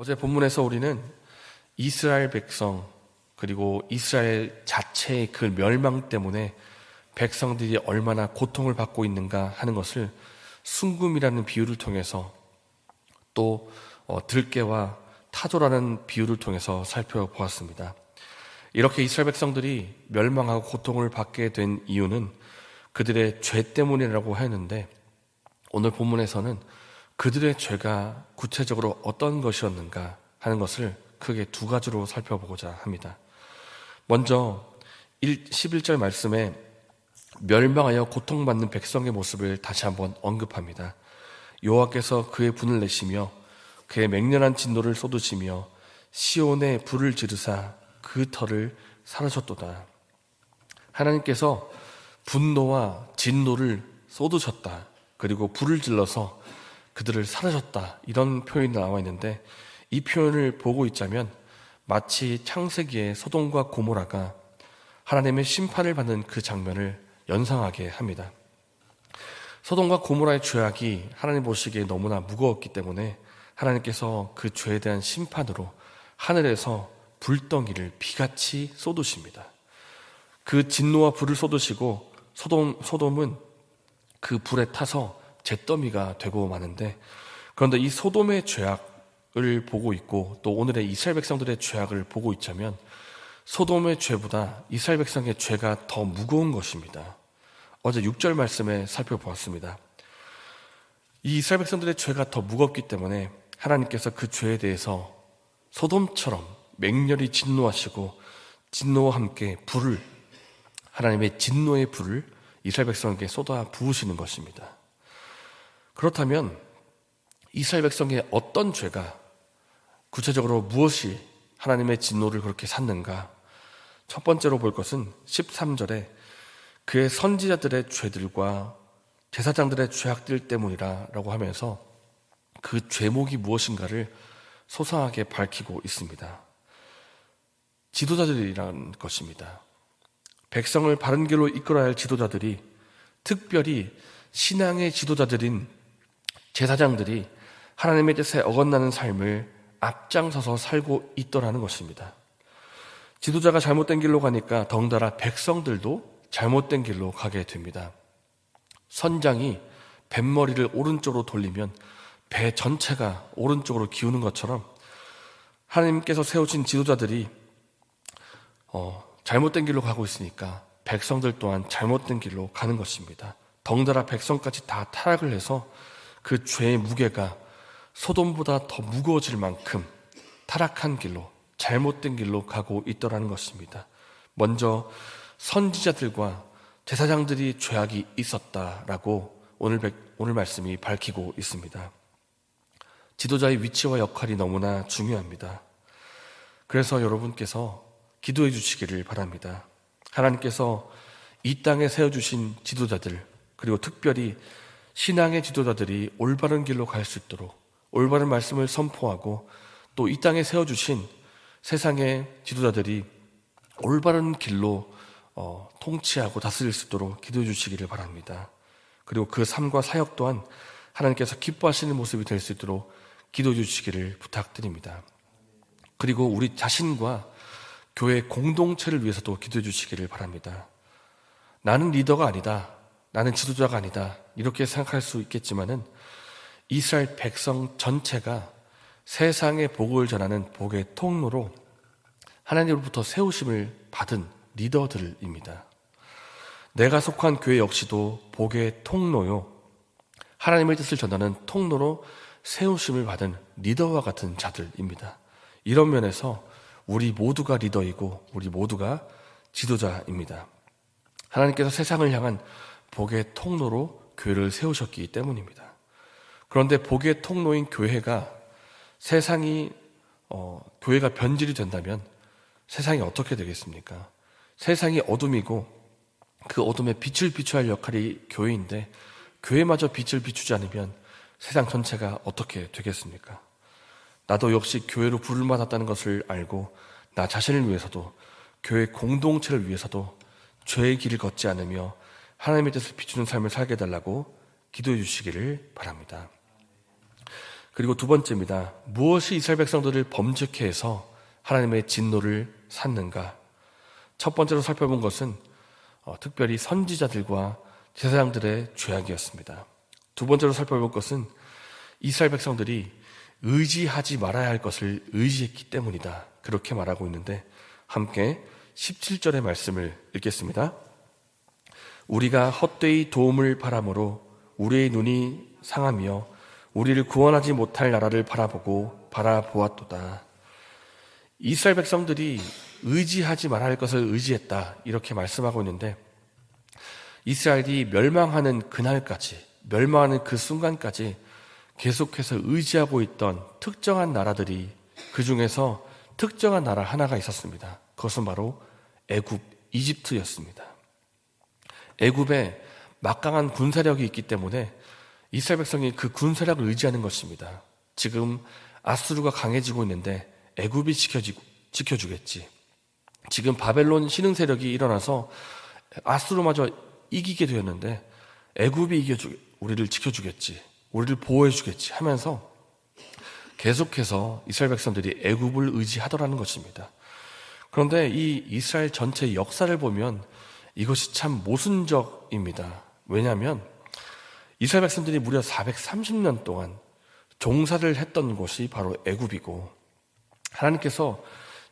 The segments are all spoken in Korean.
어제 본문에서 우리는 이스라엘 백성 그리고 이스라엘 자체의 그 멸망 때문에 백성들이 얼마나 고통을 받고 있는가 하는 것을 순금이라는 비유를 통해서 또 들깨와 타조라는 비유를 통해서 살펴보았습니다. 이렇게 이스라엘 백성들이 멸망하고 고통을 받게 된 이유는 그들의 죄 때문이라고 하였는데, 오늘 본문에서는 그들의 죄가 구체적으로 어떤 것이었는가 하는 것을 크게 두 가지로 살펴보고자 합니다. 먼저 11절 말씀에 멸망하여 고통받는 백성의 모습을 다시 한번 언급합니다. 여호와께서 그의 분을 내시며 그의 맹렬한 진노를 쏟으시며 시온에 불을 지르사 그 터를 사르셨도다. 하나님께서 분노와 진노를 쏟으셨다, 그리고 불을 질러서 그들을 사르셨다, 이런 표현이 나와 있는데, 이 표현을 보고 있자면 마치 창세기의 소돔과 고모라가 하나님의 심판을 받는 그 장면을 연상하게 합니다. 소돔과 고모라의 죄악이 하나님 보시기에 너무나 무거웠기 때문에 하나님께서 그 죄에 대한 심판으로 하늘에서 불덩이를 비같이 쏟으십니다. 그 진노와 불을 쏟으시고 소돔은 그 불에 타서 잿더미가 되고 마는데, 그런데 이 소돔의 죄악을 보고 있고 또 오늘의 이스라엘 백성들의 죄악을 보고 있자면 소돔의 죄보다 이스라엘 백성의 죄가 더 무거운 것입니다. 어제 6절 말씀에 살펴보았습니다. 이 이스라엘 백성들의 죄가 더 무겁기 때문에 하나님께서 그 죄에 대해서 소돔처럼 맹렬히 진노하시고 진노와 함께 불을, 하나님의 진노의 불을 이스라엘 백성에게 쏟아 부으시는 것입니다. 그렇다면 이스라엘 백성의 어떤 죄가, 구체적으로 무엇이 하나님의 진노를 그렇게 샀는가? 첫 번째로 볼 것은 13절에 그의 선지자들의 죄들과 제사장들의 죄악들 때문이라 라고 하면서 그 죄목이 무엇인가를 소상하게 밝히고 있습니다. 지도자들이라는 것입니다. 백성을 바른 길로 이끌어야 할 지도자들이, 특별히 신앙의 지도자들인 제사장들이 하나님의 뜻에 어긋나는 삶을 앞장서서 살고 있더라는 것입니다. 지도자가 잘못된 길로 가니까 덩달아 백성들도 잘못된 길로 가게 됩니다. 선장이 뱃머리를 오른쪽으로 돌리면 배 전체가 오른쪽으로 기우는 것처럼 하나님께서 세우신 지도자들이 잘못된 길로 가고 있으니까 백성들 또한 잘못된 길로 가는 것입니다. 덩달아 백성까지 다 타락을 해서 그 죄의 무게가 소돔보다 더 무거워질 만큼 타락한 길로, 잘못된 길로 가고 있더라는 것입니다. 먼저 선지자들과 제사장들이 죄악이 있었다라고 오늘 말씀이 밝히고 있습니다. 지도자의 위치와 역할이 너무나 중요합니다. 그래서 여러분께서 기도해 주시기를 바랍니다. 하나님께서 이 땅에 세워주신 지도자들, 그리고 특별히 신앙의 지도자들이 올바른 길로 갈 수 있도록 올바른 말씀을 선포하고, 또 이 땅에 세워주신 세상의 지도자들이 올바른 길로 통치하고 다스릴 수 있도록 기도해 주시기를 바랍니다. 그리고 그 삶과 사역 또한 하나님께서 기뻐하시는 모습이 될 수 있도록 기도해 주시기를 부탁드립니다. 그리고 우리 자신과 교회 공동체를 위해서도 기도해 주시기를 바랍니다. 나는 리더가 아니다, 나는 지도자가 아니다, 이렇게 생각할 수 있겠지만은 이스라엘 백성 전체가 세상의 복을 전하는 복의 통로로 하나님으로부터 세우심을 받은 리더들입니다. 내가 속한 교회 역시도 복의 통로요, 하나님의 뜻을 전하는 통로로 세우심을 받은 리더와 같은 자들입니다. 이런 면에서 우리 모두가 리더이고 우리 모두가 지도자입니다. 하나님께서 세상을 향한 복의 통로로 교회를 세우셨기 때문입니다. 그런데 복의 통로인 교회가 교회가 변질이 된다면 세상이 어떻게 되겠습니까? 세상이 어둠이고 그 어둠에 빛을 비추어야 할 역할이 교회인데, 교회마저 빛을 비추지 않으면 세상 전체가 어떻게 되겠습니까? 나도 역시 교회로 부름을 받았다는 것을 알고 나 자신을 위해서도, 교회 공동체를 위해서도 죄의 길을 걷지 않으며 하나님의 뜻을 비추는 삶을 살게 해달라고 기도해 주시기를 바랍니다. 그리고 두 번째입니다. 무엇이 이스라엘 백성들을 범죄케 해서 하나님의 진노를 샀는가? 첫 번째로 살펴본 것은 특별히 선지자들과 제사장들의 죄악이었습니다. 두 번째로 살펴볼 것은 이스라엘 백성들이 의지하지 말아야 할 것을 의지했기 때문이다. 그렇게 말하고 있는데 함께 17절의 말씀을 읽겠습니다. 우리가 헛되이 도움을 바람으로 우리의 눈이 상하며 우리를 구원하지 못할 나라를 바라보았도다. 이스라엘 백성들이 의지하지 말아야 할 것을 의지했다. 이렇게 말씀하고 있는데 이스라엘이 멸망하는 그날까지, 멸망하는 그 순간까지 계속해서 의지하고 있던 특정한 나라들이, 그 중에서 특정한 나라 하나가 있었습니다. 그것은 바로 애굽, 이집트였습니다. 애굽에 막강한 군사력이 있기 때문에 이스라엘 백성이 그 군사력을 의지하는 것입니다. 지금 아수르가 강해지고 있는데 애굽이 지켜주겠지. 지금 바벨론 신흥 세력이 일어나서 아수르마저 이기게 되었는데 애굽이 우리를 지켜주겠지, 우리를 보호해주겠지 하면서 계속해서 이스라엘 백성들이 애굽을 의지하더라는 것입니다. 그런데 이 이스라엘 전체 역사를 보면 이것이 참 모순적입니다. 왜냐하면 이스라엘 백성들이 무려 430년 동안 종사를 했던 곳이 바로 애굽이고, 하나님께서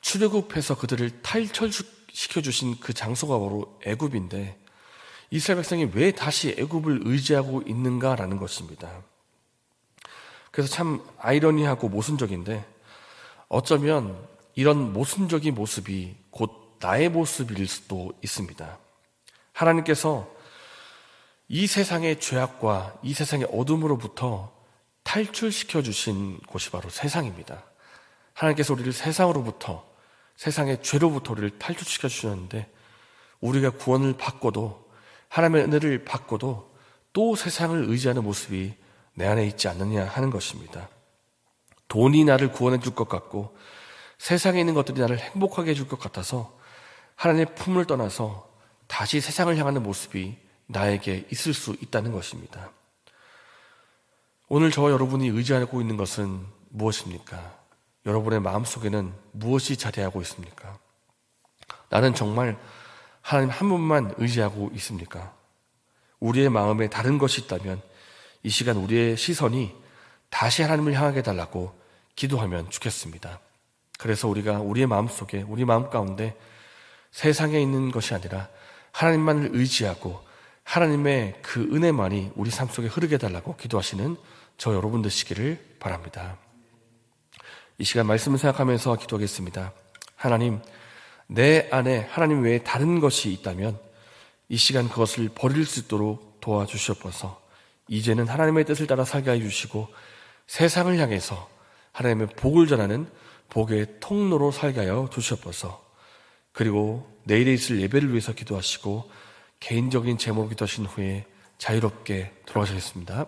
출애굽해서 그들을 탈출시켜주신 그 장소가 바로 애굽인데 이스라엘 백성이 왜 다시 애굽을 의지하고 있는가라는 것입니다. 그래서 참 아이러니하고 모순적인데 어쩌면 이런 모순적인 모습이 곧 나의 모습일 수도 있습니다. 하나님께서 이 세상의 죄악과 이 세상의 어둠으로부터 탈출시켜 주신 곳이 바로 세상입니다. 하나님께서 우리를 세상으로부터, 세상의 죄로부터 우리를 탈출시켜 주셨는데 우리가 구원을 받고도, 하나님의 은혜를 받고도 또 세상을 의지하는 모습이 내 안에 있지 않느냐 하는 것입니다. 돈이 나를 구원해 줄 것 같고 세상에 있는 것들이 나를 행복하게 해줄 것 같아서 하나님의 품을 떠나서 다시 세상을 향하는 모습이 나에게 있을 수 있다는 것입니다. 오늘 저와 여러분이 의지하고 있는 것은 무엇입니까? 여러분의 마음속에는 무엇이 자리하고 있습니까? 나는 정말 하나님 한 분만 의지하고 있습니까? 우리의 마음에 다른 것이 있다면 이 시간 우리의 시선이 다시 하나님을 향하게 해달라고 기도하면 좋겠습니다. 그래서 우리가 우리의 마음속에, 우리 마음 가운데 세상에 있는 것이 아니라 하나님만을 의지하고 하나님의 그 은혜만이 우리 삶 속에 흐르게 해달라고 기도하시는 저 여러분 되시기를 바랍니다. 이 시간 말씀을 생각하면서 기도하겠습니다. 하나님, 내 안에 하나님 외에 다른 것이 있다면 이 시간 그것을 버릴 수 있도록 도와주시옵소서. 이제는 하나님의 뜻을 따라 살게 해주시고 세상을 향해서 하나님의 복을 전하는 복의 통로로 살게 하여 주시옵소서. 그리고 내일에 있을 예배를 위해서 기도하시고 개인적인 제목을 기도하신 후에 자유롭게 돌아가시겠습니다.